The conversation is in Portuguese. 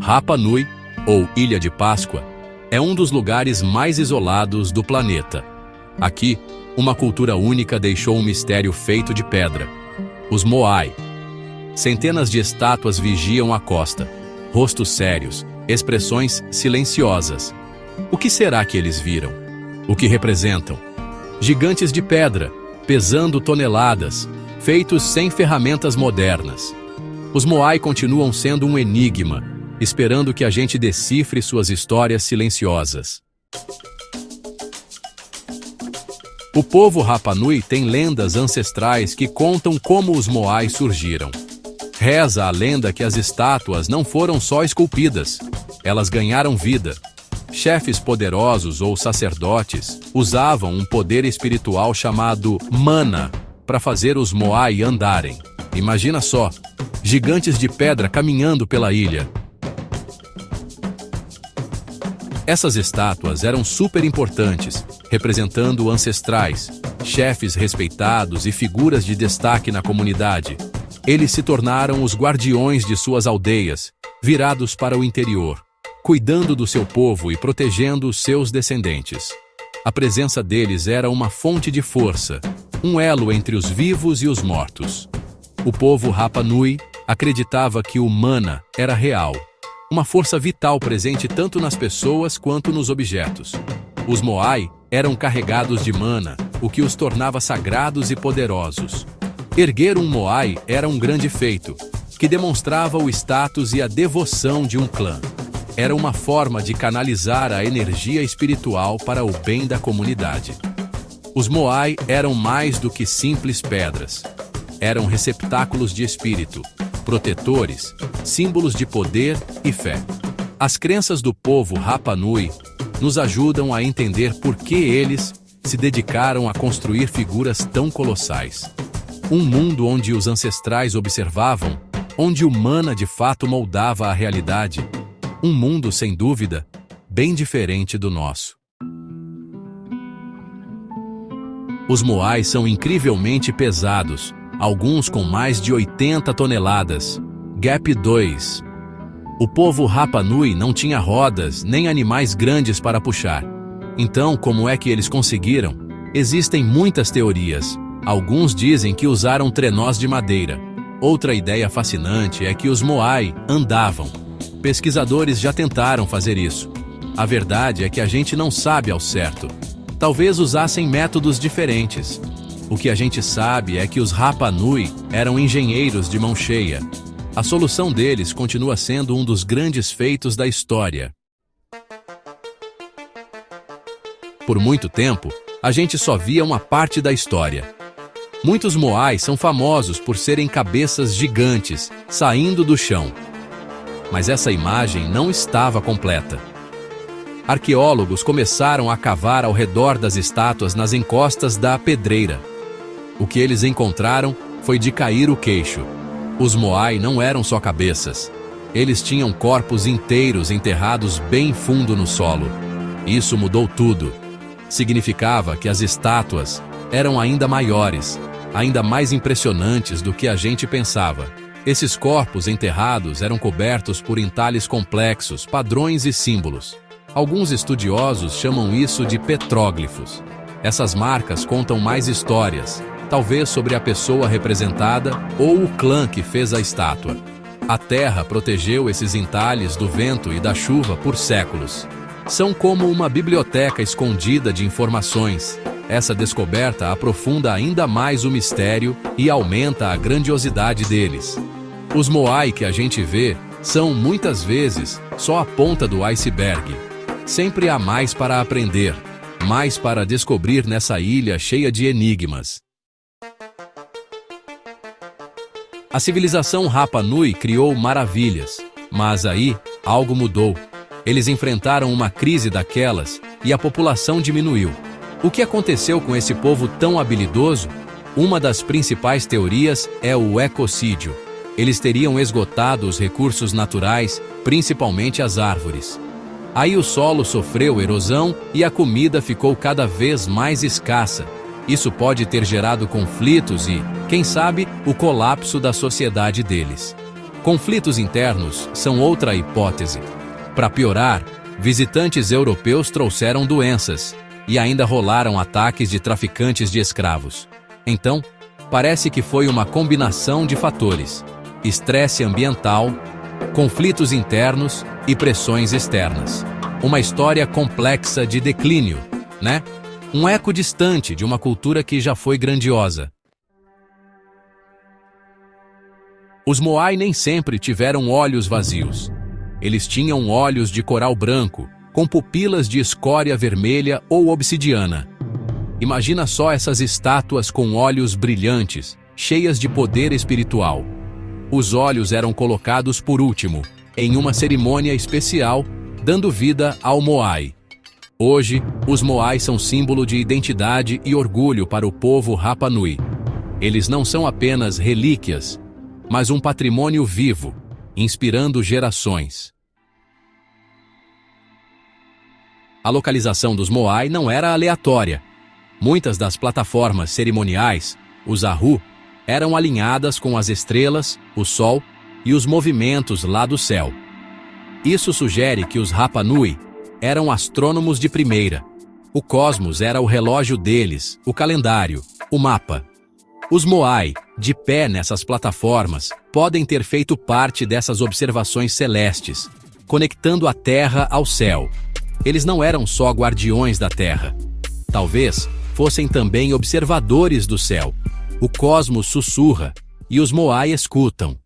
Rapa Nui, ou Ilha de Páscoa, é um dos lugares mais isolados do planeta. Aqui, uma cultura única deixou um mistério feito de pedra: os Moai. Centenas de estátuas vigiam a costa, rostos sérios, expressões silenciosas. O que será que eles viram? O que representam? Gigantes de pedra, pesando toneladas, feitos sem ferramentas modernas. Os Moai continuam sendo um enigma, esperando que a gente decifre suas histórias silenciosas. O povo Rapa Nui tem lendas ancestrais que contam como os Moai surgiram. Reza a lenda que as estátuas não foram só esculpidas, elas ganharam vida. Chefes poderosos ou sacerdotes usavam um poder espiritual chamado mana para fazer os Moai andarem. Imagina só, gigantes de pedra caminhando pela ilha. Essas estátuas eram super importantes, representando ancestrais, chefes respeitados e figuras de destaque na comunidade. Eles se tornaram os guardiões de suas aldeias, virados para o interior, cuidando do seu povo e protegendo os seus descendentes. A presença deles era uma fonte de força, um elo entre os vivos e os mortos. O povo Rapa Nui acreditava que o mana era real, uma força vital presente tanto nas pessoas quanto nos objetos. Os Moai eram carregados de mana, o que os tornava sagrados e poderosos. Erguer um Moai era um grande feito, que demonstrava o status e a devoção de um clã. Era uma forma de canalizar a energia espiritual para o bem da comunidade. Os Moai eram mais do que simples pedras. Eram receptáculos de espírito, protetores, símbolos de poder e fé. As crenças do povo Rapa Nui nos ajudam a entender por que eles se dedicaram a construir figuras tão colossais. Um mundo onde os ancestrais observavam, onde o mana de fato moldava a realidade. Um mundo, sem dúvida, bem diferente do nosso. Os Moai são incrivelmente pesados, alguns com mais de 80 toneladas. Gap 2. O povo Rapa Nui não tinha rodas nem animais grandes para puxar. Então, como é que eles conseguiram? Existem muitas teorias. Alguns dizem que usaram trenós de madeira. Outra ideia fascinante é que os Moai andavam. Pesquisadores já tentaram fazer isso. A verdade é que a gente não sabe ao certo. Talvez usassem métodos diferentes. O que a gente sabe é que os Rapa Nui eram engenheiros de mão cheia. A solução deles continua sendo um dos grandes feitos da história. Por muito tempo, a gente só via uma parte da história. Muitos Moai são famosos por serem cabeças gigantes, saindo do chão. Mas essa imagem não estava completa. Arqueólogos começaram a cavar ao redor das estátuas nas encostas da pedreira. O que eles encontraram foi de cair o queixo. Os Moai não eram só cabeças. Eles tinham corpos inteiros enterrados bem fundo no solo. Isso mudou tudo. Significava que as estátuas eram ainda maiores, ainda mais impressionantes do que a gente pensava. Esses corpos enterrados eram cobertos por entalhes complexos, padrões e símbolos. Alguns estudiosos chamam isso de petróglifos. Essas marcas contam mais histórias, talvez sobre a pessoa representada ou o clã que fez a estátua. A terra protegeu esses entalhes do vento e da chuva por séculos. São como uma biblioteca escondida de informações. Essa descoberta aprofunda ainda mais o mistério e aumenta a grandiosidade deles. Os Moai que a gente vê são, muitas vezes, só a ponta do iceberg. Sempre há mais para aprender, mais para descobrir nessa ilha cheia de enigmas. A civilização Rapa Nui criou maravilhas, mas aí algo mudou. Eles enfrentaram uma crise daquelas e a população diminuiu. O que aconteceu com esse povo tão habilidoso? Uma das principais teorias é o ecocídio. Eles teriam esgotado os recursos naturais, principalmente as árvores. Aí o solo sofreu erosão e a comida ficou cada vez mais escassa. Isso pode ter gerado conflitos e, quem sabe, o colapso da sociedade deles. Conflitos internos são outra hipótese. Para piorar, visitantes europeus trouxeram doenças e ainda rolaram ataques de traficantes de escravos. Então, parece que foi uma combinação de fatores: estresse ambiental, conflitos internos e pressões externas. Uma história complexa de declínio, né? Um eco distante de uma cultura que já foi grandiosa. Os Moai nem sempre tiveram olhos vazios. Eles tinham olhos de coral branco, com pupilas de escória vermelha ou obsidiana. Imagina só essas estátuas com olhos brilhantes, cheias de poder espiritual. Os olhos eram colocados por último, em uma cerimônia especial, dando vida ao Moai. Hoje, os Moai são símbolo de identidade e orgulho para o povo Rapa Nui. Eles não são apenas relíquias, mas um patrimônio vivo, inspirando gerações. A localização dos Moai não era aleatória. Muitas das plataformas cerimoniais, os Ahu, eram alinhadas com as estrelas, o Sol e os movimentos lá do céu. Isso sugere que os Rapa Nui eram astrônomos de primeira. O cosmos era o relógio deles, o calendário, o mapa. Os Moai, de pé nessas plataformas, podem ter feito parte dessas observações celestes, conectando a Terra ao céu. Eles não eram só guardiões da Terra. Talvez fossem também observadores do céu. O cosmos sussurra e os Moai escutam.